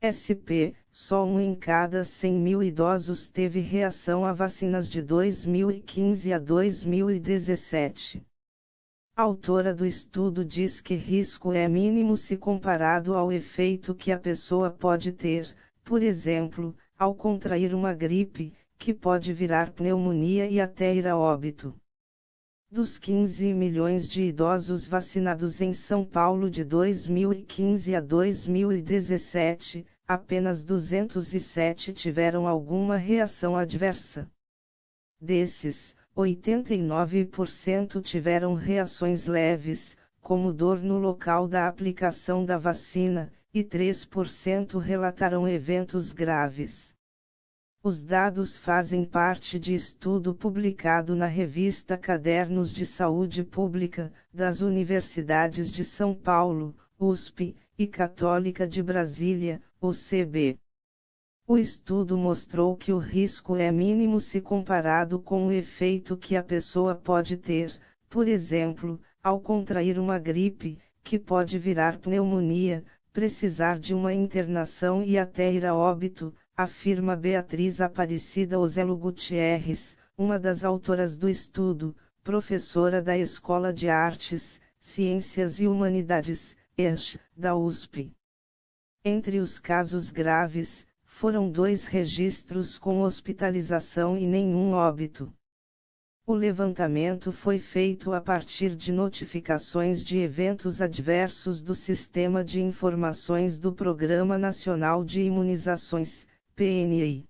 SP, só 1 em cada 100.000 idosos teve reação a vacinas de 2015 a 2017. A autora do estudo diz que risco é mínimo se comparado ao efeito que a pessoa pode ter, por exemplo, ao contrair uma gripe, que pode virar pneumonia e até ir a óbito. Dos 15 milhões de idosos vacinados em São Paulo de 2015 a 2017, apenas 207 tiveram alguma reação adversa. Desses, 89% tiveram reações leves, como dor no local da aplicação da vacina, e 3% relataram eventos graves. Os dados fazem parte de estudo publicado na revista Cadernos de Saúde Pública, das Universidades de São Paulo, USP, e Católica de Brasília, UCB. O estudo mostrou que o risco é mínimo se comparado com o efeito que a pessoa pode ter, por exemplo, ao contrair uma gripe, que pode virar pneumonia, precisar de uma internação e até ir a óbito, afirma Beatriz Aparecida Ozelo Gutierrez, uma das autoras do estudo, professora da Escola de Artes, Ciências e Humanidades, ESH, da USP. Entre os casos graves, foram 2 registros com hospitalização e nenhum óbito. O levantamento foi feito a partir de notificações de eventos adversos do Sistema de Informações do Programa Nacional de Imunizações, PNI.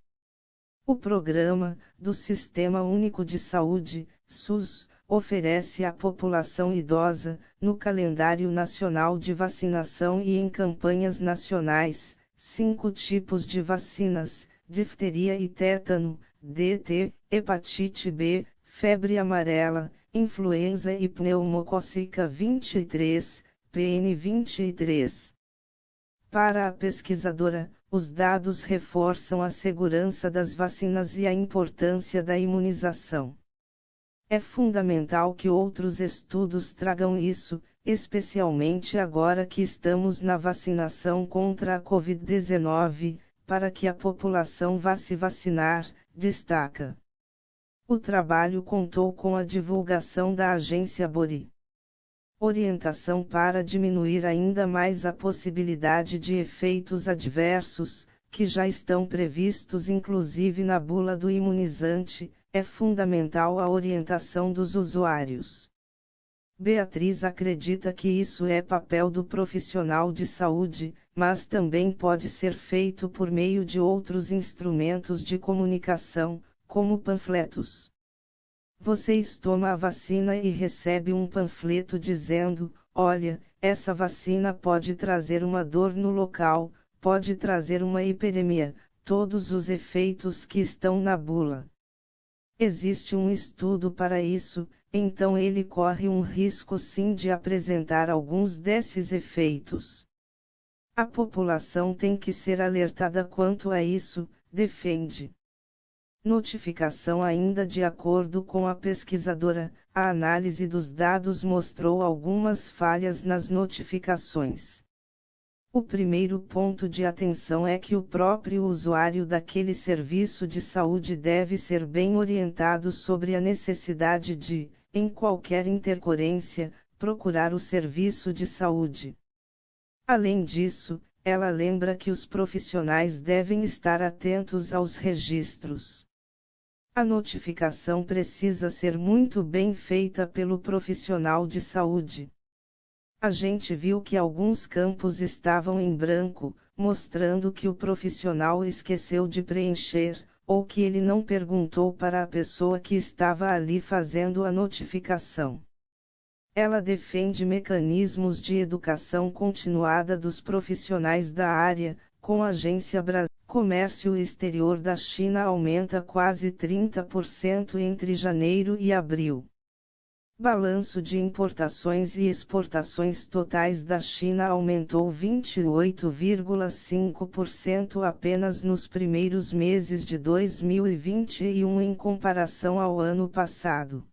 O programa, do Sistema Único de Saúde, SUS, oferece à população idosa, no calendário nacional de vacinação e em campanhas nacionais, 5 tipos de vacinas: difteria e tétano, DT, hepatite B, febre amarela, influenza e pneumocócica 23, PN 23. Para a pesquisadora, os dados reforçam a segurança das vacinas e a importância da imunização. É fundamental que outros estudos tragam isso, especialmente agora que estamos na vacinação contra a Covid-19, para que a população vá se vacinar, destaca. O trabalho contou com a divulgação da agência Bori. Orientação para diminuir ainda mais a possibilidade de efeitos adversos, que já estão previstos inclusive na bula do imunizante, é fundamental a orientação dos usuários. Beatriz acredita que isso é papel do profissional de saúde, mas também pode ser feito por meio de outros instrumentos de comunicação, como panfletos. Vocês tomam a vacina e recebem um panfleto dizendo: olha, essa vacina pode trazer uma dor no local, pode trazer uma hiperemia, todos os efeitos que estão na bula. Existe um estudo para isso, então ele corre um risco sim de apresentar alguns desses efeitos. A população tem que ser alertada quanto a isso, defende. Notificação. Ainda de acordo com a pesquisadora, a análise dos dados mostrou algumas falhas nas notificações. O primeiro ponto de atenção é que o próprio usuário daquele serviço de saúde deve ser bem orientado sobre a necessidade de, em qualquer intercorrência, procurar o serviço de saúde. Além disso, ela lembra que os profissionais devem estar atentos aos registros. A notificação precisa ser muito bem feita pelo profissional de saúde. A gente viu que alguns campos estavam em branco, mostrando que o profissional esqueceu de preencher, ou que ele não perguntou para a pessoa que estava ali fazendo a notificação. Ela defende mecanismos de educação continuada dos profissionais da área, com a Agência Brasil. Comércio exterior da China aumenta quase 30% entre janeiro e abril. Balanço de importações e exportações totais da China aumentou 28,5% apenas nos primeiros meses de 2021 em comparação ao ano passado.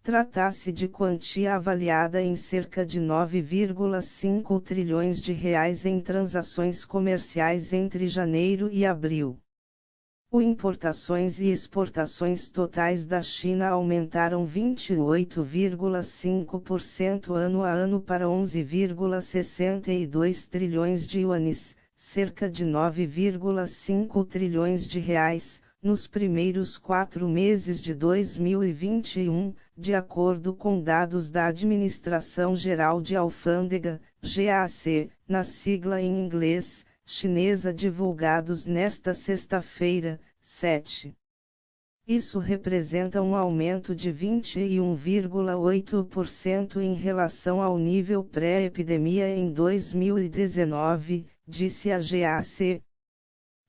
Trata-se de quantia avaliada em cerca de 9,5 trilhões de reais em transações comerciais entre janeiro e abril. As importações e exportações totais da China aumentaram 28,5% ano a ano para 11,62 trilhões de yuanes, cerca de 9,5 trilhões de reais, nos primeiros 4 meses de 2021, de acordo com dados da Administração Geral de Alfândega, GAC, na sigla em inglês, chinesa divulgados nesta sexta-feira, 7. Isso representa um aumento de 21,8% em relação ao nível pré-epidemia em 2019, disse a GAC.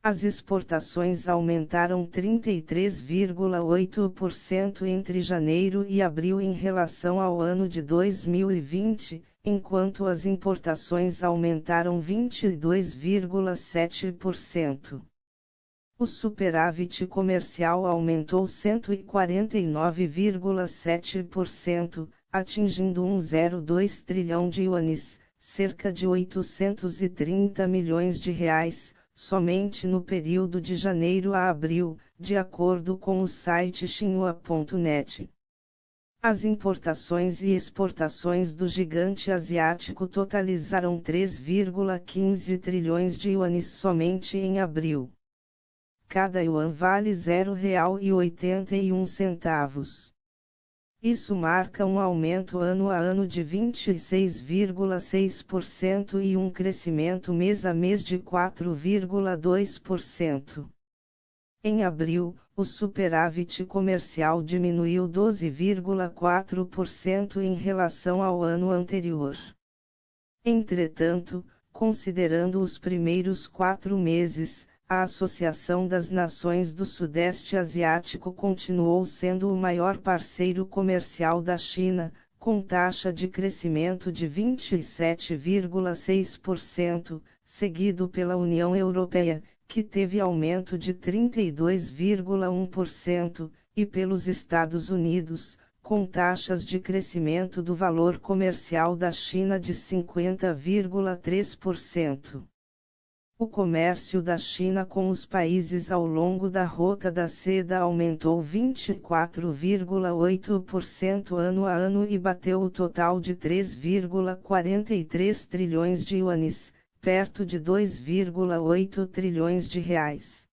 As exportações aumentaram 33,8% entre janeiro e abril em relação ao ano de 2020, enquanto as importações aumentaram 22,7%. O superávit comercial aumentou 149,7%, atingindo 1,02 trilhão de yuanes, cerca de 830 milhões de reais, somente no período de janeiro a abril, de acordo com o site xinhua.net. As importações e exportações do gigante asiático totalizaram 3,15 trilhões de yuanes somente em abril. Cada yuan vale R$ 0,81. Isso marca um aumento ano a ano de 26,6% e um crescimento mês a mês de 4,2%. Em abril, o superávit comercial diminuiu 12,4% em relação ao ano anterior. Entretanto, considerando os primeiros 4 meses, a Associação das Nações do Sudeste Asiático continuou sendo o maior parceiro comercial da China, com taxa de crescimento de 27,6%, seguido pela União Europeia, que teve aumento de 32,1%, e pelos Estados Unidos, com taxas de crescimento do valor comercial da China de 50,3%. O comércio da China com os países ao longo da Rota da Seda aumentou 24,8% ano a ano e bateu o total de 3,43 trilhões de yuanes, perto de 2,8 trilhões de reais.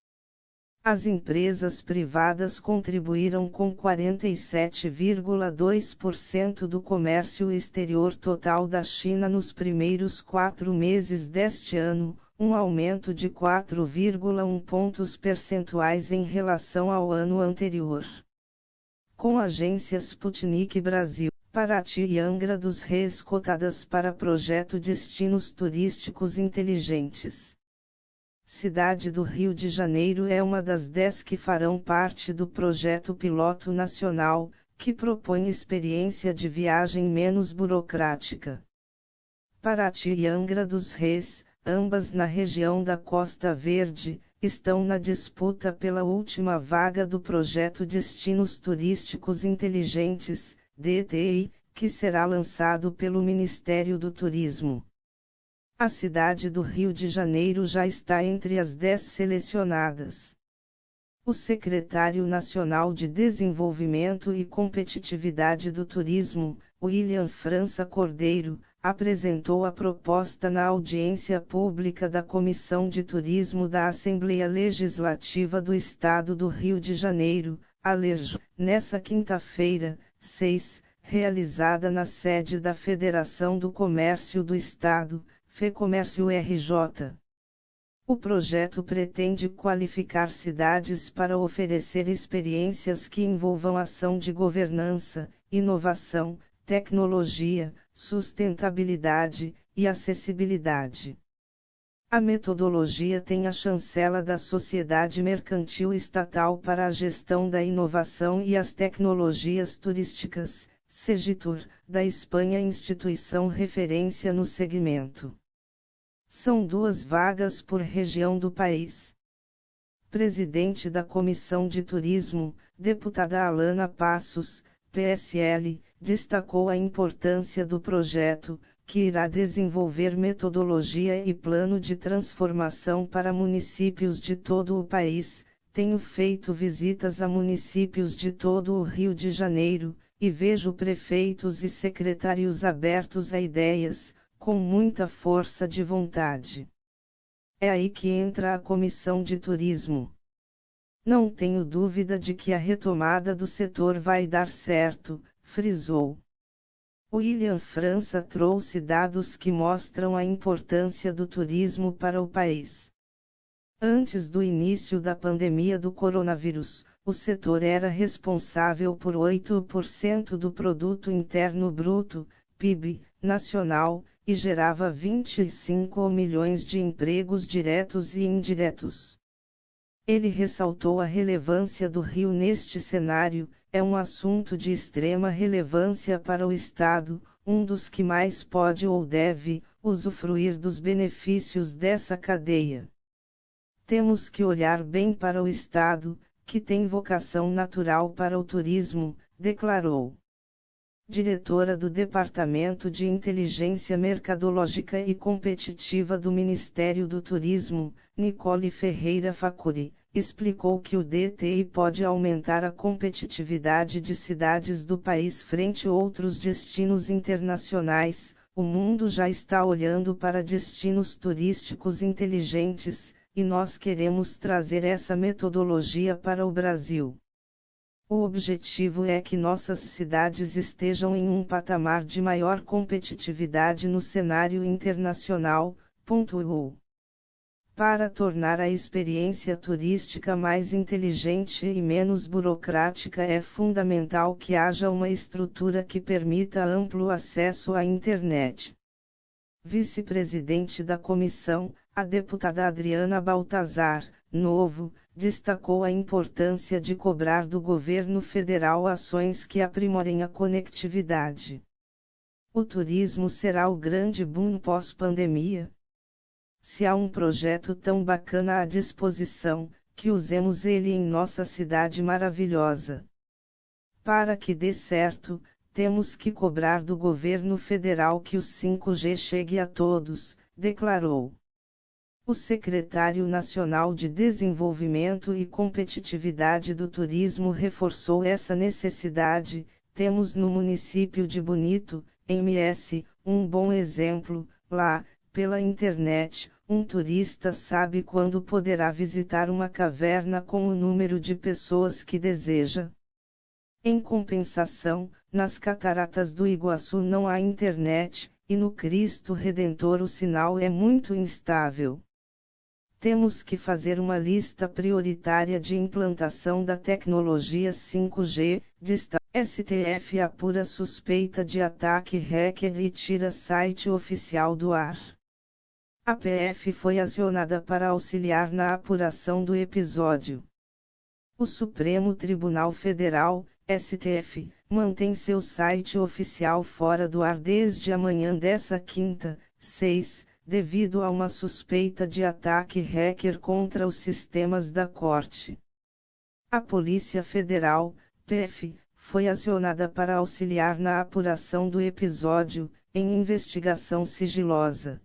As empresas privadas contribuíram com 47,2% do comércio exterior total da China nos primeiros 4 meses deste ano, um aumento de 4,1 pontos percentuais em relação ao ano anterior. Com agências Sputnik Brasil, Paraty e Angra dos Reis cotadas para projeto Destinos Turísticos Inteligentes. Cidade do Rio de Janeiro é uma das 10 que farão parte do projeto piloto nacional, que propõe experiência de viagem menos burocrática. Paraty e Angra dos Reis, ambas na região da Costa Verde, estão na disputa pela última vaga do projeto Destinos Turísticos Inteligentes, DTI, que será lançado pelo Ministério do Turismo. A cidade do Rio de Janeiro já está entre as 10 selecionadas. O secretário nacional de Desenvolvimento e Competitividade do Turismo, William França Cordeiro, apresentou a proposta na audiência pública da Comissão de Turismo da Assembleia Legislativa do Estado do Rio de Janeiro, ALERJ, nessa quinta-feira, 6, realizada na sede da Federação do Comércio do Estado, FEComércio RJ. O projeto pretende qualificar cidades para oferecer experiências que envolvam ação de governança, inovação, tecnologia, sustentabilidade e acessibilidade. A metodologia tem a chancela da Sociedade Mercantil Estatal para a Gestão da Inovação e as Tecnologias Turísticas, Segitur, da Espanha, instituição referência no segmento. São 2 vagas por região do país. Presidente da Comissão de Turismo, deputada Alana Passos, PSL, destacou a importância do projeto, que irá desenvolver metodologia e plano de transformação para municípios de todo o país. Tenho feito visitas a municípios de todo o Rio de Janeiro, e vejo prefeitos e secretários abertos a ideias, com muita força de vontade. É aí que entra a Comissão de Turismo. Não tenho dúvida de que a retomada do setor vai dar certo, frisou. William França trouxe dados que mostram a importância do turismo para o país. Antes do início da pandemia do coronavírus, o setor era responsável por 8% do Produto Interno Bruto, PIB, nacional, e gerava 25 milhões de empregos diretos e indiretos. Ele ressaltou a relevância do Rio neste cenário. É um assunto de extrema relevância para o Estado, um dos que mais pode ou deve usufruir dos benefícios dessa cadeia. Temos que olhar bem para o Estado, que tem vocação natural para o turismo, declarou. Diretora do Departamento de Inteligência Mercadológica e Competitiva do Ministério do Turismo, Nicole Ferreira Facuri, explicou que o DTI pode aumentar a competitividade de cidades do país frente a outros destinos internacionais. O mundo já está olhando para destinos turísticos inteligentes, e nós queremos trazer essa metodologia para o Brasil. O objetivo é que nossas cidades estejam em um patamar de maior competitividade no cenário internacional, pontuou. Para tornar a experiência turística mais inteligente e menos burocrática é fundamental que haja uma estrutura que permita amplo acesso à internet. Vice-presidente da comissão, a deputada Adriana Baltazar, Novo, destacou a importância de cobrar do governo federal ações que aprimorem a conectividade. O turismo será o grande boom pós-pandemia? Se há um projeto tão bacana à disposição, que usemos ele em nossa cidade maravilhosa. Para que dê certo, temos que cobrar do governo federal que o 5G chegue a todos, declarou. O secretário nacional de Desenvolvimento e Competitividade do Turismo reforçou essa necessidade. Temos no município de Bonito, MS, um bom exemplo. Lá, pela internet, um turista sabe quando poderá visitar uma caverna com o número de pessoas que deseja. Em compensação, nas Cataratas do Iguaçu não há internet, e no Cristo Redentor o sinal é muito instável. Temos que fazer uma lista prioritária de implantação da tecnologia 5G, destaca. STF apura suspeita de ataque hacker e tira site oficial do ar. A PF foi acionada para auxiliar na apuração do episódio. O Supremo Tribunal Federal, STF, mantém seu site oficial fora do ar desde a manhã dessa quinta, 6, devido a uma suspeita de ataque hacker contra os sistemas da Corte. A Polícia Federal, PF, foi acionada para auxiliar na apuração do episódio, em investigação sigilosa.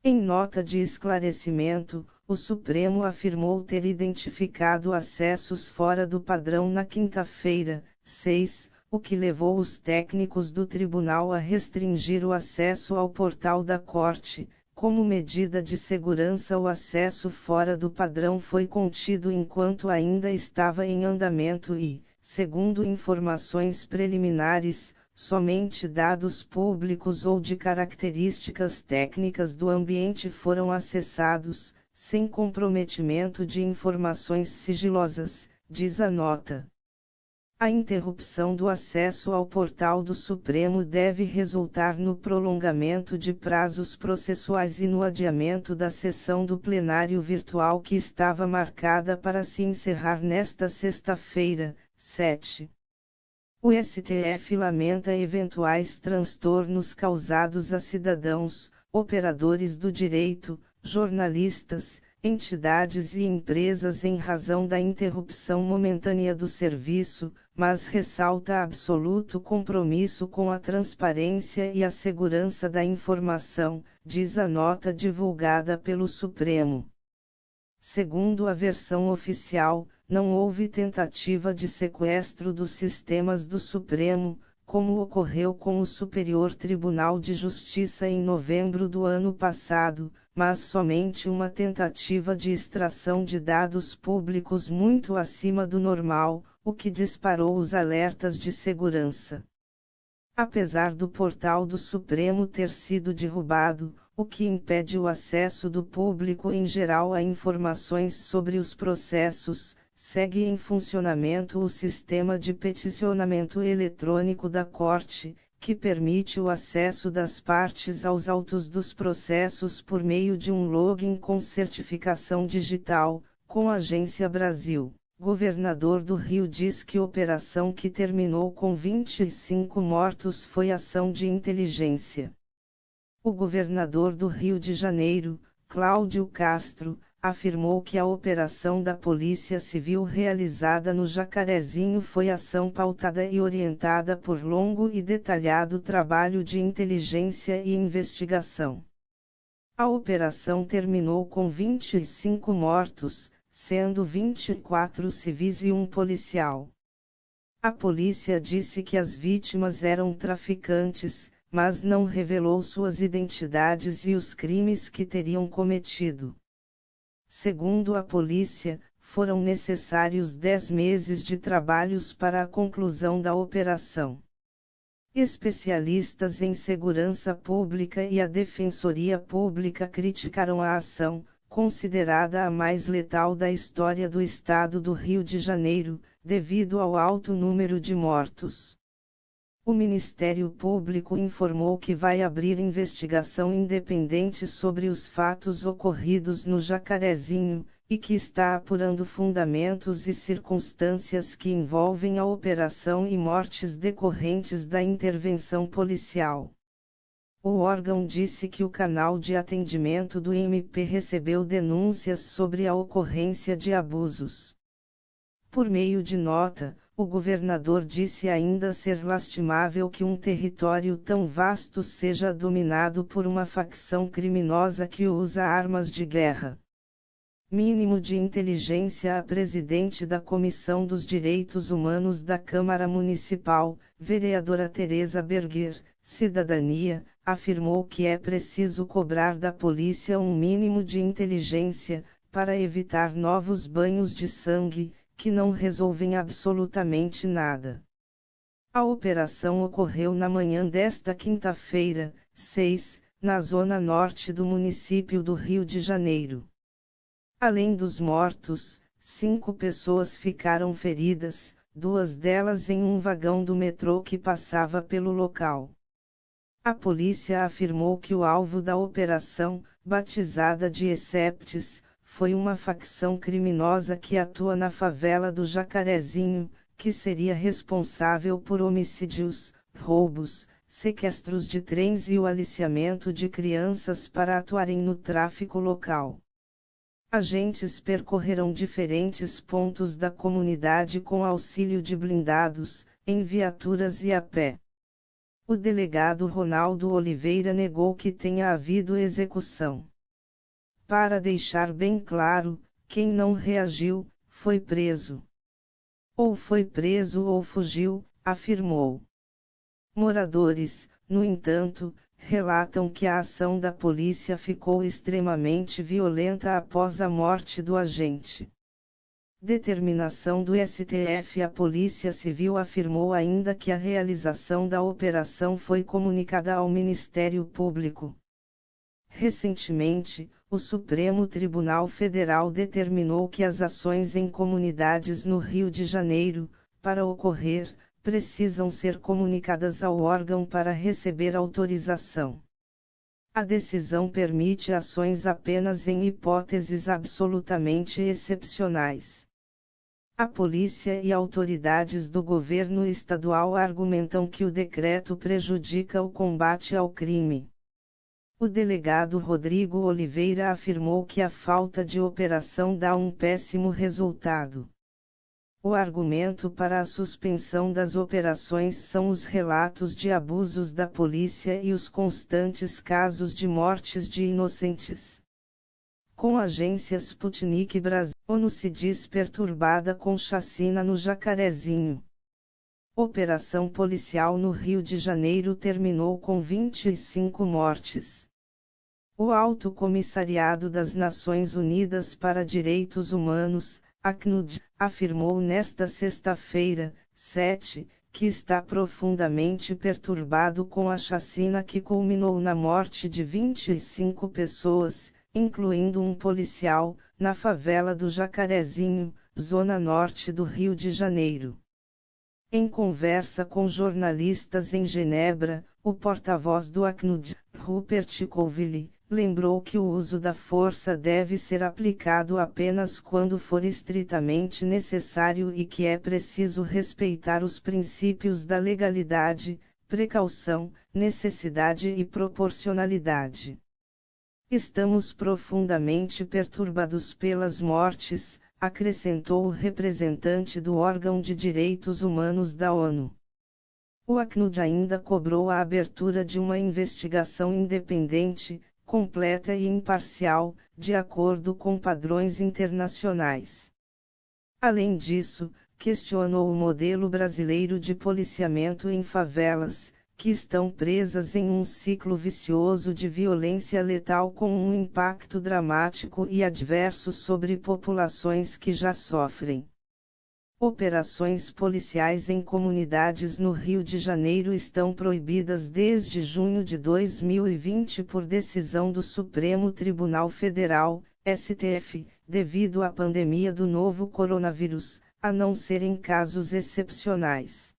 Em nota de esclarecimento, o Supremo afirmou ter identificado acessos fora do padrão na quinta-feira, 6, o que levou os técnicos do tribunal a restringir o acesso ao portal da Corte. Como medida de segurança, o acesso fora do padrão foi contido enquanto ainda estava em andamento e, segundo informações preliminares, somente dados públicos ou de características técnicas do ambiente foram acessados, sem comprometimento de informações sigilosas, diz a nota. A interrupção do acesso ao portal do Supremo deve resultar no prolongamento de prazos processuais e no adiamento da sessão do plenário virtual que estava marcada para se encerrar nesta sexta-feira, 7. O STF lamenta eventuais transtornos causados a cidadãos, operadores do direito, jornalistas, entidades e empresas em razão da interrupção momentânea do serviço, mas ressalta absoluto compromisso com a transparência e a segurança da informação, diz a nota divulgada pelo Supremo. Segundo a versão oficial, não houve tentativa de sequestro dos sistemas do Supremo, como ocorreu com o Superior Tribunal de Justiça em novembro do ano passado, mas somente uma tentativa de extração de dados públicos muito acima do normal, o que disparou os alertas de segurança. Apesar do portal do Supremo ter sido derrubado, o que impede o acesso do público em geral a informações sobre os processos, segue em funcionamento o sistema de peticionamento eletrônico da Corte, que permite o acesso das partes aos autos dos processos por meio de um login com certificação digital, com Agência Brasil. Governador do Rio diz que operação que terminou com 25 mortos foi ação de inteligência. O governador do Rio de Janeiro, Cláudio Castro, afirmou que a operação da Polícia Civil realizada no Jacarezinho foi ação pautada e orientada por longo e detalhado trabalho de inteligência e investigação. A operação terminou com 25 mortos, sendo 24 civis e um policial. A polícia disse que as vítimas eram traficantes, mas não revelou suas identidades e os crimes que teriam cometido. Segundo a polícia, foram necessários 10 meses de trabalhos para a conclusão da operação. Especialistas em segurança pública e a Defensoria Pública criticaram a ação, considerada a mais letal da história do estado do Rio de Janeiro, devido ao alto número de mortos. O Ministério Público informou que vai abrir investigação independente sobre os fatos ocorridos no Jacarezinho, e que está apurando fundamentos e circunstâncias que envolvem a operação e mortes decorrentes da intervenção policial. O órgão disse que o canal de atendimento do MP recebeu denúncias sobre a ocorrência de abusos. Por meio de nota, o governador disse ainda ser lastimável que um território tão vasto seja dominado por uma facção criminosa que usa armas de guerra. Mínimo de inteligência. A presidente da Comissão dos Direitos Humanos da Câmara Municipal, vereadora Tereza Berger, Cidadania, afirmou que é preciso cobrar da polícia um mínimo de inteligência, para evitar novos banhos de sangue, que não resolvem absolutamente nada. A operação ocorreu na manhã desta quinta-feira, 6, na zona norte do município do Rio de Janeiro. Além dos mortos, 5 pessoas ficaram feridas, 2 delas em um vagão do metrô que passava pelo local. A polícia afirmou que o alvo da operação, batizada de Exceptes, foi uma facção criminosa que atua na favela do Jacarezinho, que seria responsável por homicídios, roubos, sequestros de trens e o aliciamento de crianças para atuarem no tráfico local. Agentes percorreram diferentes pontos da comunidade com auxílio de blindados, em viaturas e a pé. O delegado Ronaldo Oliveira negou que tenha havido execução. Para deixar bem claro, quem não reagiu, foi preso. Ou foi preso ou fugiu, afirmou. Moradores, no entanto, relatam que a ação da polícia ficou extremamente violenta após a morte do agente. Determinação do STF. A Polícia Civil afirmou ainda que a realização da operação foi comunicada ao Ministério Público. Recentemente, o Supremo Tribunal Federal determinou que as ações em comunidades no Rio de Janeiro, para ocorrer, precisam ser comunicadas ao órgão para receber autorização. A decisão permite ações apenas em hipóteses absolutamente excepcionais. A polícia e autoridades do governo estadual argumentam que o decreto prejudica o combate ao crime. O delegado Rodrigo Oliveira afirmou que a falta de operação dá um péssimo resultado. O argumento para a suspensão das operações são os relatos de abusos da polícia e os constantes casos de mortes de inocentes. Com a agência Sputnik Brasil, ONU se diz perturbada com chacina no Jacarezinho. Operação policial no Rio de Janeiro terminou com 25 mortes. O Alto Comissariado das Nações Unidas para Direitos Humanos, ACNUD, afirmou nesta sexta-feira, 7, que está profundamente perturbado com a chacina que culminou na morte de 25 pessoas, incluindo um policial, na favela do Jacarezinho, zona norte do Rio de Janeiro. Em conversa com jornalistas em Genebra, o porta-voz do ACNUD, Rupert Colville, lembrou que o uso da força deve ser aplicado apenas quando for estritamente necessário e que é preciso respeitar os princípios da legalidade, precaução, necessidade e proporcionalidade. Estamos profundamente perturbados pelas mortes, acrescentou o representante do órgão de direitos humanos da ONU. O ACNUD ainda cobrou a abertura de uma investigação independente, completa e imparcial, de acordo com padrões internacionais. Além disso, questionou o modelo brasileiro de policiamento em favelas, que estão presas em um ciclo vicioso de violência letal com um impacto dramático e adverso sobre populações que já sofrem. Operações policiais em comunidades no Rio de Janeiro estão proibidas desde junho de 2020 por decisão do Supremo Tribunal Federal, STF, devido à pandemia do novo coronavírus, a não ser em casos excepcionais.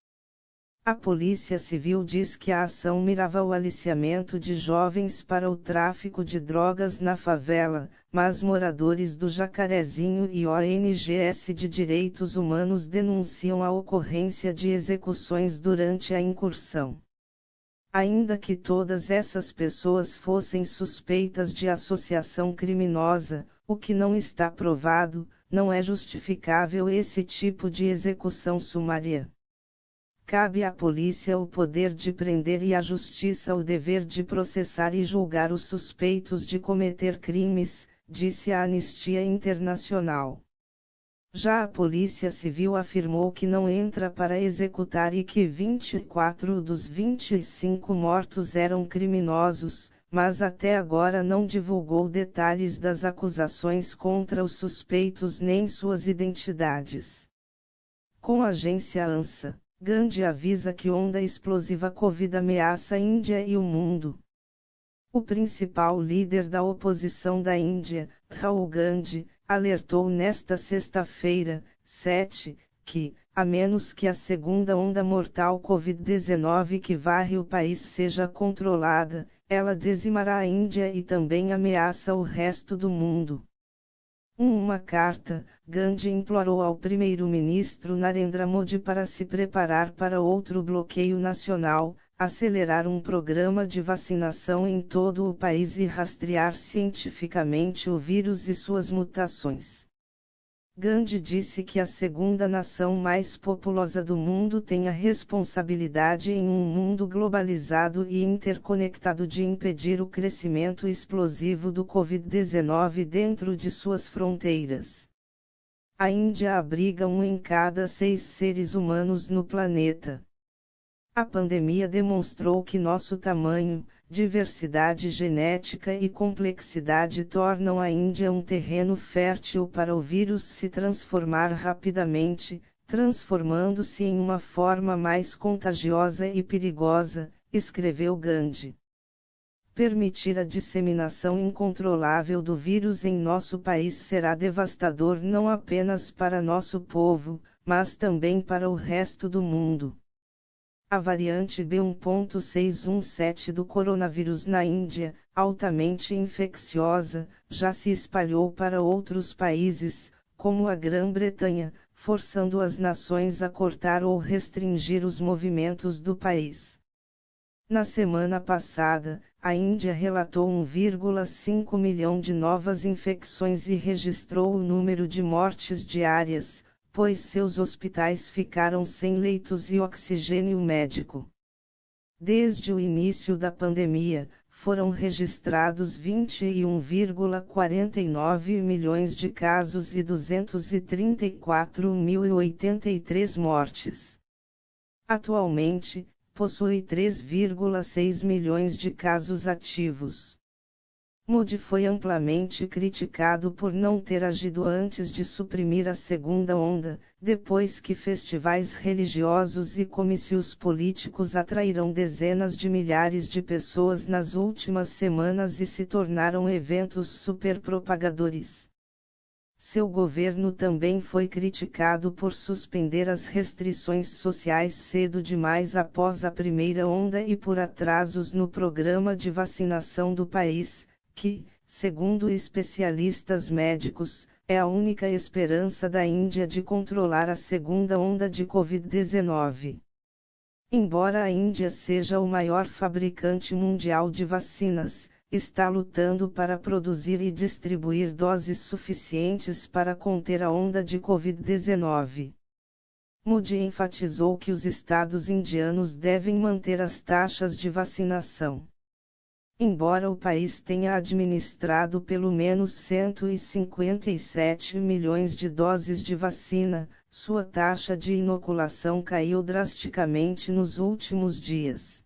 A Polícia Civil diz que a ação mirava o aliciamento de jovens para o tráfico de drogas na favela, mas moradores do Jacarezinho e ONGs de direitos humanos denunciam a ocorrência de execuções durante a incursão. Ainda que todas essas pessoas fossem suspeitas de associação criminosa, o que não está provado, não é justificável esse tipo de execução sumária. Cabe à polícia o poder de prender e à justiça o dever de processar e julgar os suspeitos de cometer crimes, disse a Anistia Internacional. Já a Polícia Civil afirmou que não entra para executar e que 24 dos 25 mortos eram criminosos, mas até agora não divulgou detalhes das acusações contra os suspeitos nem suas identidades. Com a agência ANSA, Gandhi avisa que onda explosiva Covid ameaça a Índia e o mundo. O principal líder da oposição da Índia, Rahul Gandhi, alertou nesta sexta-feira, 7, que, a menos que a segunda onda mortal Covid-19 que varre o país seja controlada, ela dizimará a Índia e também ameaça o resto do mundo. Em uma carta, Gandhi implorou ao primeiro-ministro Narendra Modi para se preparar para outro bloqueio nacional, acelerar um programa de vacinação em todo o país e rastrear cientificamente o vírus e suas mutações. Gandhi disse que a segunda nação mais populosa do mundo tem a responsabilidade em um mundo globalizado e interconectado de impedir o crescimento explosivo do Covid-19 dentro de suas fronteiras. A Índia abriga 1 em cada 6 seres humanos no planeta. A pandemia demonstrou que nosso tamanho, diversidade genética e complexidade tornam a Índia um terreno fértil para o vírus se transformar rapidamente, transformando-se em uma forma mais contagiosa e perigosa, escreveu Gandhi. Permitir a disseminação incontrolável do vírus em nosso país será devastador não apenas para nosso povo, mas também para o resto do mundo. A variante B1.617 do coronavírus na Índia, altamente infecciosa, já se espalhou para outros países, como a Grã-Bretanha, forçando as nações a cortar ou restringir os movimentos do país. Na semana passada, a Índia relatou 1,5 milhão de novas infecções e registrou o número de mortes diárias, pois seus hospitais ficaram sem leitos e oxigênio médico. Desde o início da pandemia, foram registrados 21,49 milhões de casos e 234.083 mortes. Atualmente, possui 3,6 milhões de casos ativos. Modi foi amplamente criticado por não ter agido antes de suprimir a segunda onda, depois que festivais religiosos e comícios políticos atraíram dezenas de milhares de pessoas nas últimas semanas e se tornaram eventos superpropagadores. Seu governo também foi criticado por suspender as restrições sociais cedo demais após a primeira onda e por atrasos no programa de vacinação do país, que, segundo especialistas médicos, é a única esperança da Índia de controlar a segunda onda de Covid-19. Embora a Índia seja o maior fabricante mundial de vacinas, está lutando para produzir e distribuir doses suficientes para conter a onda de Covid-19. Modi enfatizou que os estados indianos devem manter as taxas de vacinação. Embora o país tenha administrado pelo menos 157 milhões de doses de vacina, sua taxa de inoculação caiu drasticamente nos últimos dias.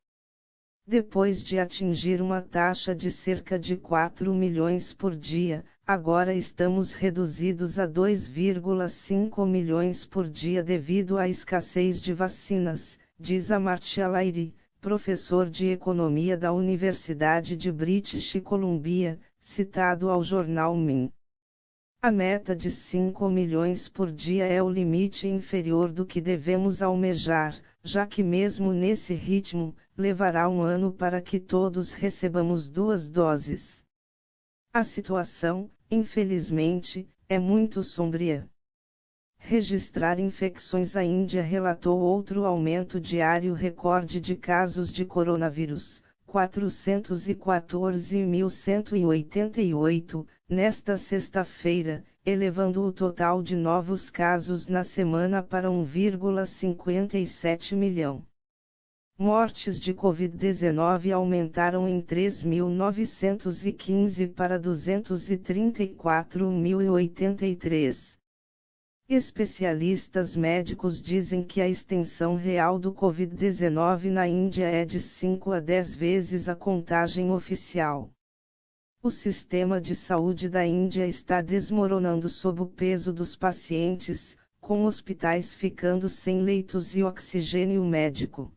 Depois de atingir uma taxa de cerca de 4 milhões por dia, agora estamos reduzidos a 2,5 milhões por dia devido à escassez de vacinas, diz Amartya Lahiri, professor de economia da Universidade de British Columbia, citado ao jornal MIN. A meta de 5 milhões por dia é o limite inferior do que devemos almejar, já que mesmo nesse ritmo, levará um ano para que todos recebamos 2 doses. A situação, infelizmente, é muito sombria. Registrar infecções. A Índia relatou outro aumento diário recorde de casos de coronavírus, 414.188, nesta sexta-feira, elevando o total de novos casos na semana para 1,57 milhão. Mortes de Covid-19 aumentaram em 3.915 para 234.083. Especialistas médicos dizem que a extensão real do Covid-19 na Índia é de 5 a 10 vezes a contagem oficial. O sistema de saúde da Índia está desmoronando sob o peso dos pacientes, com hospitais ficando sem leitos e oxigênio médico.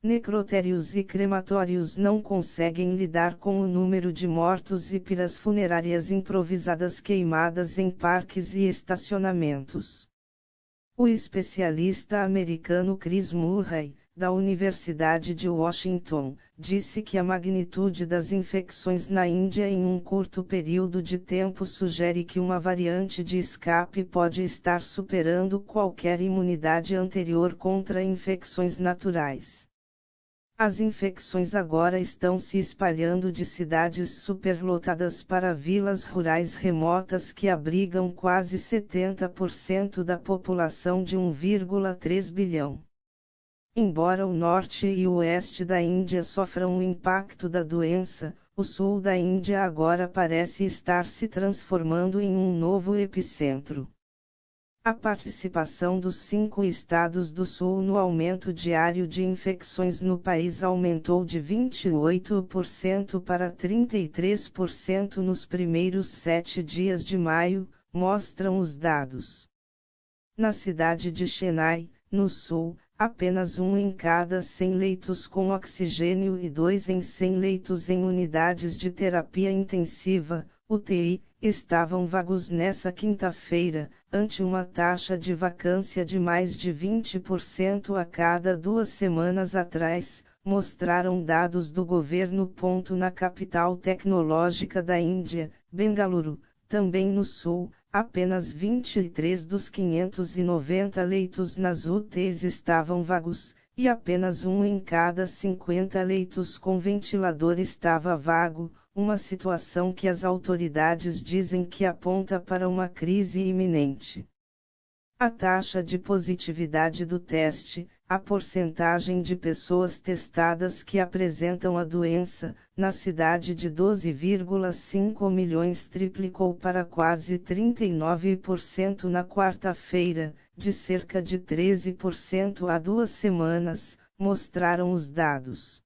Necrotérios e crematórios não conseguem lidar com o número de mortos e piras funerárias improvisadas queimadas em parques e estacionamentos. O especialista americano Chris Murray, da Universidade de Washington, disse que a magnitude das infecções na Índia em um curto período de tempo sugere que uma variante de escape pode estar superando qualquer imunidade anterior contra infecções naturais. As infecções agora estão se espalhando de cidades superlotadas para vilas rurais remotas que abrigam quase 70% da população de 1,3 bilhão. Embora o norte e o oeste da Índia sofram o impacto da doença, o sul da Índia agora parece estar se transformando em um novo epicentro. A participação dos 5 estados do sul no aumento diário de infecções no país aumentou de 28% para 33% nos primeiros 7 dias de maio, mostram os dados. Na cidade de Chennai, no sul, apenas 1 em cada 100 leitos com oxigênio e 2 em 100 leitos em unidades de terapia intensiva, UTI, estavam vagos nessa quinta-feira, ante uma taxa de vacância de mais de 20% a cada 2 semanas atrás, mostraram dados do governo. Na capital tecnológica da Índia, Bengaluru, também no sul, apenas 23 dos 590 leitos nas UTIs estavam vagos, E apenas 1 em cada 50 leitos com ventilador estava vago, uma situação que as autoridades dizem que aponta para uma crise iminente. A taxa de positividade do teste, a porcentagem de pessoas testadas que apresentam a doença, na cidade de 12,5 milhões triplicou para quase 39% na quarta-feira, de cerca de 13% há 2 semanas, mostraram os dados.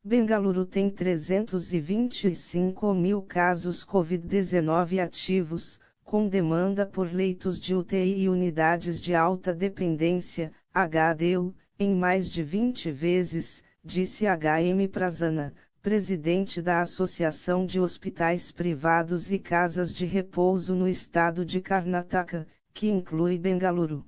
Bengaluru tem 325 mil casos Covid-19 ativos, com demanda por leitos de UTI e unidades de alta dependência, HDU, em mais de 20 vezes, disse H.M. Prasanna, presidente da Associação de Hospitais Privados e Casas de Repouso no estado de Karnataka, que inclui Bengaluru.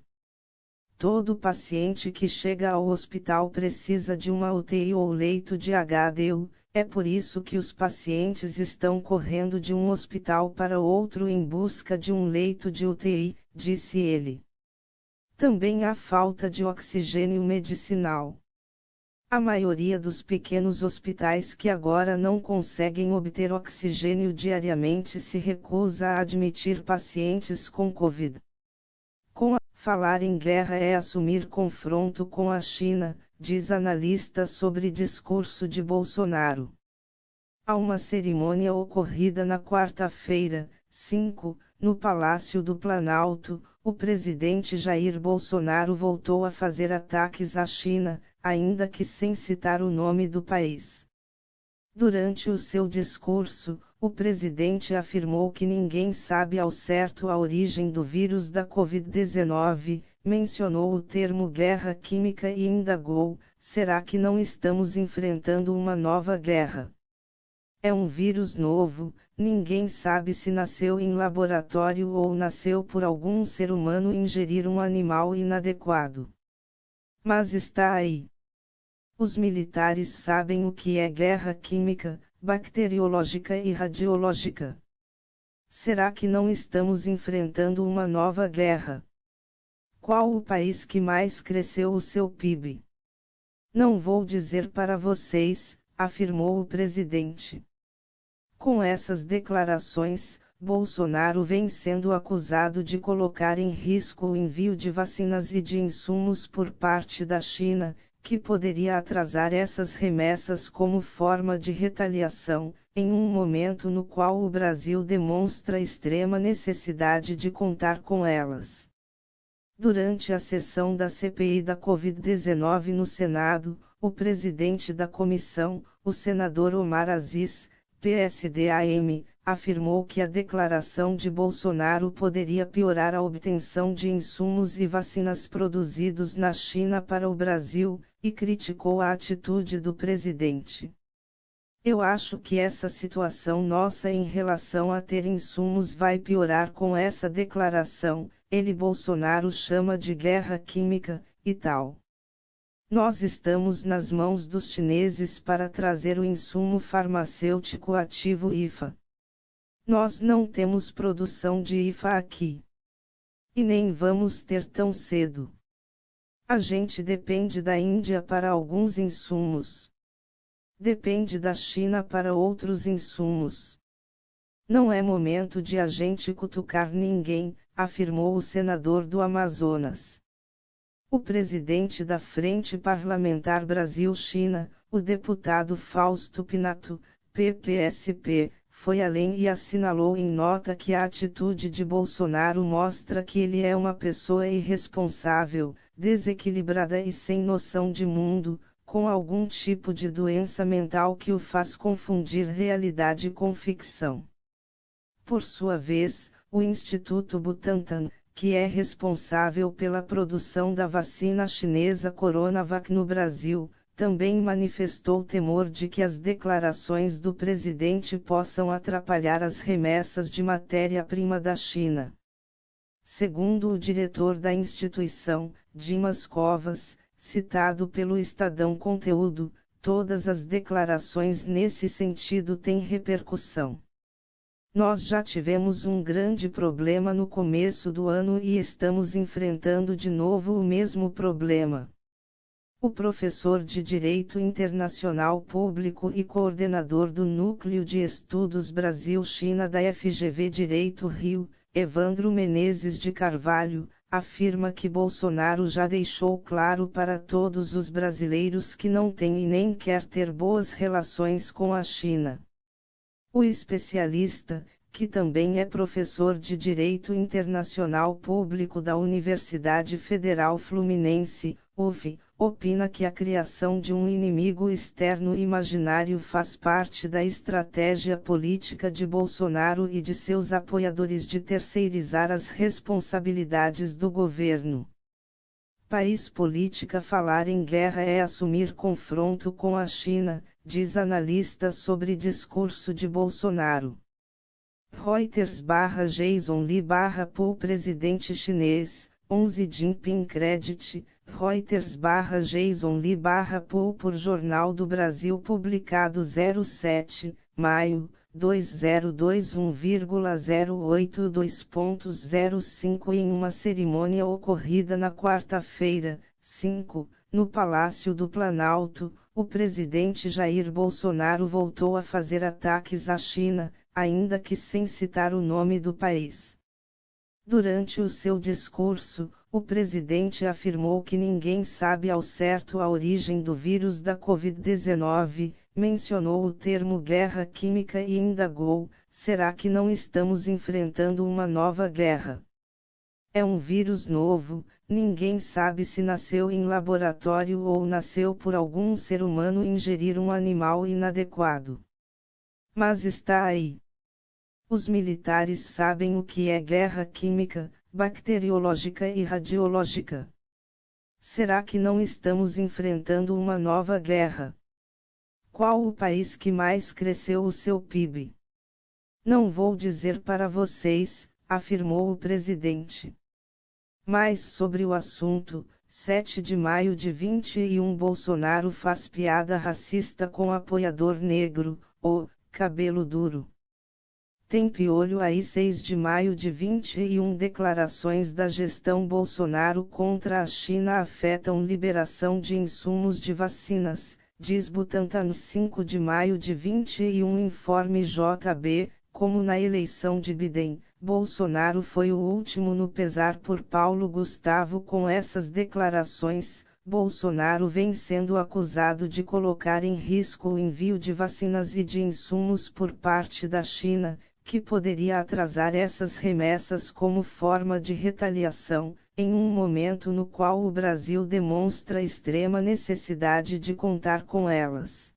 Todo paciente que chega ao hospital precisa de uma UTI ou leito de HDU, é por isso que os pacientes estão correndo de um hospital para outro em busca de um leito de UTI, disse ele. Também há falta de oxigênio medicinal. A maioria dos pequenos hospitais que agora não conseguem obter oxigênio diariamente se recusa a admitir pacientes com Covid. Falar em guerra é assumir confronto com a China, diz analista sobre discurso de Bolsonaro. Há uma cerimônia ocorrida na quarta-feira, 5, no Palácio do Planalto, o presidente Jair Bolsonaro voltou a fazer ataques à China, ainda que sem citar o nome do país. Durante o seu discurso, o presidente afirmou que ninguém sabe ao certo a origem do vírus da Covid-19, mencionou o termo guerra química e indagou: será que não estamos enfrentando uma nova guerra? É um vírus novo, ninguém sabe se nasceu em laboratório ou nasceu por algum ser humano ingerir um animal inadequado. Mas está aí. Os militares sabem o que é guerra química, bacteriológica e radiológica. Será que não estamos enfrentando uma nova guerra? Qual o país que mais cresceu o seu PIB? Não vou dizer para vocês, afirmou o presidente. Com essas declarações, Bolsonaro vem sendo acusado de colocar em risco o envio de vacinas e de insumos por parte da China, que poderia atrasar essas remessas como forma de retaliação, em um momento no qual o Brasil demonstra extrema necessidade de contar com elas. Durante a sessão da CPI da Covid-19 no Senado, o presidente da comissão, o senador Omar Aziz, PSD-AM, afirmou que a declaração de Bolsonaro poderia piorar a obtenção de insumos e vacinas produzidos na China para o Brasil, e criticou a atitude do presidente. Eu acho que essa situação nossa em relação a ter insumos vai piorar com essa declaração, ele Bolsonaro chama de guerra química, e tal. Nós estamos nas mãos dos chineses para trazer o insumo farmacêutico ativo IFA. Nós não temos produção de IFA aqui. E nem vamos ter tão cedo. A gente depende da Índia para alguns insumos. Depende da China para outros insumos. Não é momento de a gente cutucar ninguém, afirmou o senador do Amazonas. O presidente da Frente Parlamentar Brasil-China, o deputado Fausto Pinato, PPSP, foi além e assinalou em nota que a atitude de Bolsonaro mostra que ele é uma pessoa irresponsável, desequilibrada e sem noção de mundo, com algum tipo de doença mental que o faz confundir realidade com ficção. Por sua vez, o Instituto Butantan, que é responsável pela produção da vacina chinesa Coronavac no Brasil, também manifestou temor de que as declarações do presidente possam atrapalhar as remessas de matéria-prima da China. Segundo o diretor da instituição, Dimas Covas, citado pelo Estadão Conteúdo, todas as declarações nesse sentido têm repercussão. Nós já tivemos um grande problema no começo do ano e estamos enfrentando de novo o mesmo problema. O professor de Direito Internacional Público e coordenador do Núcleo de Estudos Brasil-China da FGV Direito Rio, Evandro Menezes de Carvalho, afirma que Bolsonaro já deixou claro para todos os brasileiros que não tem e nem quer ter boas relações com a China. O especialista, que também é professor de Direito Internacional Público da Universidade Federal Fluminense, UF, opina que a criação de um inimigo externo imaginário faz parte da estratégia política de Bolsonaro e de seus apoiadores de terceirizar as responsabilidades do governo. País política. Falar em guerra é assumir confronto com a China, diz analista sobre discurso de Bolsonaro. Reuters Jason Lee Paul presidente chinês, 11 Jinping Credit, Reuters Jason Lee Paul por Jornal do Brasil publicado 07, maio, 2021,082.05 em uma cerimônia ocorrida na quarta-feira, 5, no Palácio do Planalto, o presidente Jair Bolsonaro voltou a fazer ataques à China, ainda que sem citar o nome do país. Durante o seu discurso, o presidente afirmou que ninguém sabe ao certo a origem do vírus da Covid-19, mencionou o termo guerra química e indagou: será que não estamos enfrentando uma nova guerra? É um vírus novo, ninguém sabe se nasceu em laboratório ou nasceu por algum ser humano ingerir um animal inadequado. Mas está aí. Os militares sabem o que é guerra química, bacteriológica e radiológica. Será que não estamos enfrentando uma nova guerra? Qual o país que mais cresceu o seu PIB? Não vou dizer para vocês, afirmou o presidente. Mais sobre o assunto, 7 de maio de 21 Bolsonaro faz piada racista com apoiador negro, o cabelo duro. Tem piolho aí. 6 de maio de 21 Declarações da gestão Bolsonaro contra a China afetam liberação de insumos de vacinas, diz Butantan. 5 de maio de 21 Informe JB, como na eleição de Biden, Bolsonaro foi o último no pesar por Paulo Gustavo. Com essas declarações, Bolsonaro vem sendo acusado de colocar em risco o envio de vacinas e de insumos por parte da China, que poderia atrasar essas remessas como forma de retaliação, em um momento no qual o Brasil demonstra extrema necessidade de contar com elas.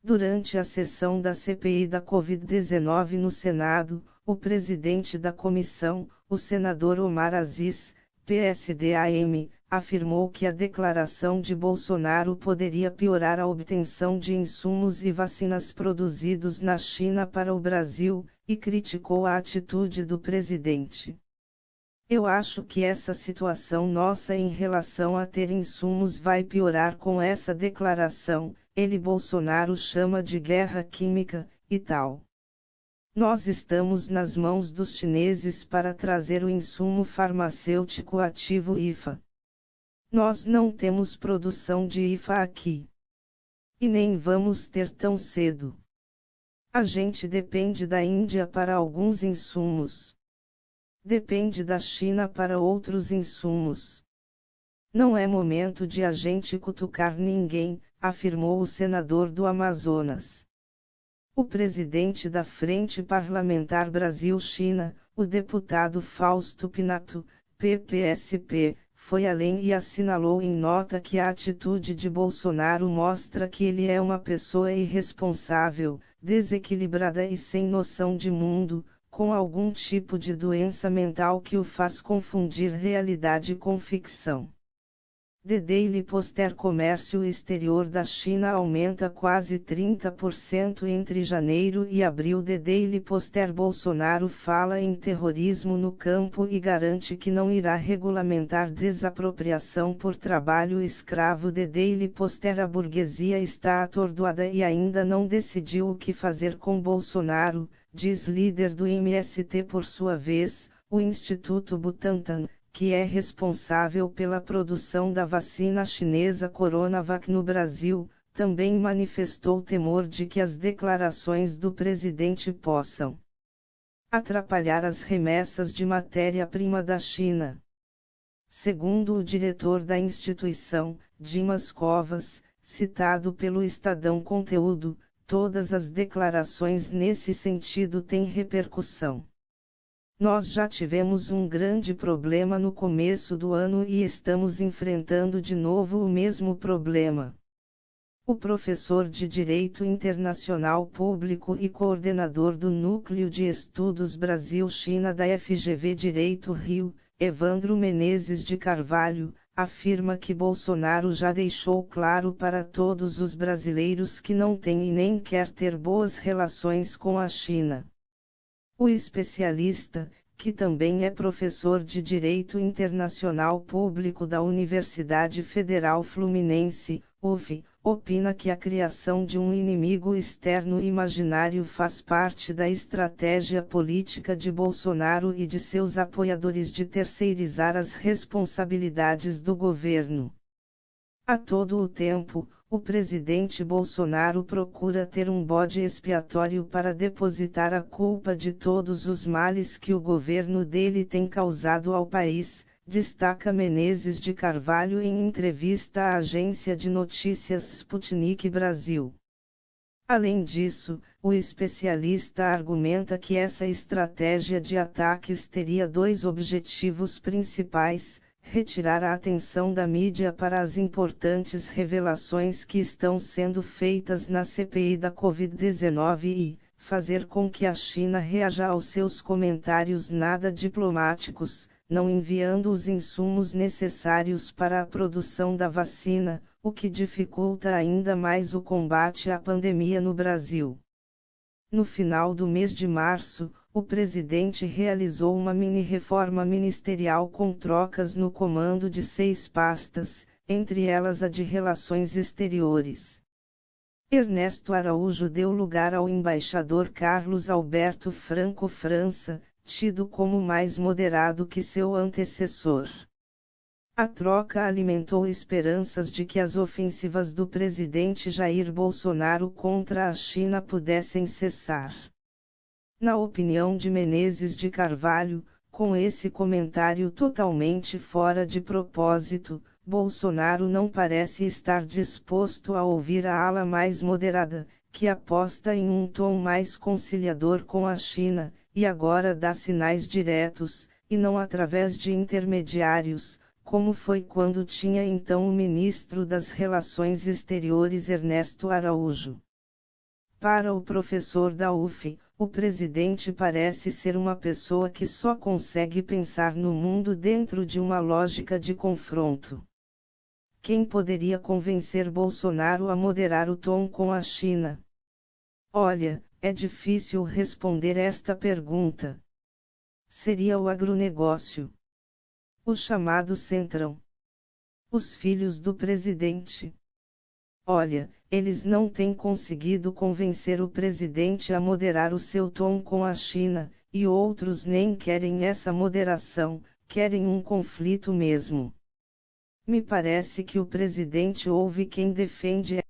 Durante a sessão da CPI da Covid-19 no Senado, o presidente da comissão, o senador Omar Aziz, PSD-AM, afirmou que a declaração de Bolsonaro poderia piorar a obtenção de insumos e vacinas produzidos na China para o Brasil, e criticou a atitude do presidente. Eu acho que essa situação nossa em relação a ter insumos vai piorar com essa declaração, Bolsonaro chama de guerra química, e tal. Nós estamos nas mãos dos chineses para trazer o insumo farmacêutico ativo IFA. Nós não temos produção de IFA aqui. E nem vamos ter tão cedo. A gente depende da Índia para alguns insumos. Depende da China para outros insumos. Não é momento de a gente cutucar ninguém, afirmou o senador do Amazonas. O presidente da Frente Parlamentar Brasil-China, o deputado Fausto Pinato, PPSP, foi além e assinalou em nota que a atitude de Bolsonaro mostra que ele é uma pessoa irresponsável, desequilibrada e sem noção de mundo, com algum tipo de doença mental que o faz confundir realidade com ficção. The Daily Poster. Comércio exterior da China aumenta quase 30% entre janeiro e abril. The Daily Poster. Bolsonaro fala em terrorismo no campo e garante que não irá regulamentar desapropriação por trabalho escravo. The Daily Poster. A burguesia está atordoada e ainda não decidiu o que fazer com Bolsonaro, diz líder do MST. Por sua vez, o Instituto Butantan, que é responsável pela produção da vacina chinesa Coronavac no Brasil, também manifestou temor de que as declarações do presidente possam atrapalhar as remessas de matéria-prima da China. Segundo o diretor da instituição, Dimas Covas, citado pelo Estadão Conteúdo, todas as declarações nesse sentido têm repercussão. Nós já tivemos um grande problema no começo do ano e estamos enfrentando de novo o mesmo problema. O professor de Direito Internacional Público e coordenador do Núcleo de Estudos Brasil-China da FGV Direito Rio, Evandro Menezes de Carvalho, afirma que Bolsonaro já deixou claro para todos os brasileiros que não tem e nem quer ter boas relações com a China. O especialista, que também é professor de Direito Internacional Público da Universidade Federal Fluminense, UF, opina que a criação de um inimigo externo imaginário faz parte da estratégia política de Bolsonaro e de seus apoiadores de terceirizar as responsabilidades do governo. A todo o tempo, o presidente Bolsonaro procura ter um bode expiatório para depositar a culpa de todos os males que o governo dele tem causado ao país, destaca Menezes de Carvalho em entrevista à agência de notícias Sputnik Brasil. Além disso, o especialista argumenta que essa estratégia de ataques teria dois objetivos principais: retirar a atenção da mídia para as importantes revelações que estão sendo feitas na CPI da Covid-19 e fazer com que a China reaja aos seus comentários nada diplomáticos, não enviando os insumos necessários para a produção da vacina, o que dificulta ainda mais o combate à pandemia no Brasil. No final do mês de março, o presidente realizou uma mini-reforma ministerial com trocas no comando de 6 pastas, entre elas a de Relações Exteriores. Ernesto Araújo deu lugar ao embaixador Carlos Alberto Franco França, tido como mais moderado que seu antecessor. A troca alimentou esperanças de que as ofensivas do presidente Jair Bolsonaro contra a China pudessem cessar. Na opinião de Menezes de Carvalho, com esse comentário totalmente fora de propósito, Bolsonaro não parece estar disposto a ouvir a ala mais moderada, que aposta em um tom mais conciliador com a China, e agora dá sinais diretos, e não através de intermediários, como foi quando tinha então o ministro das Relações Exteriores Ernesto Araújo. Para o professor da UF, o presidente parece ser uma pessoa que só consegue pensar no mundo dentro de uma lógica de confronto. Quem poderia convencer Bolsonaro a moderar o tom com a China? Olha, é difícil responder esta pergunta. Seria o agronegócio. O chamado Centrão. Os filhos do presidente. Olha, eles não têm conseguido convencer o presidente a moderar o seu tom com a China, e outros nem querem essa moderação, querem um conflito mesmo. Me parece que o presidente ouve quem defende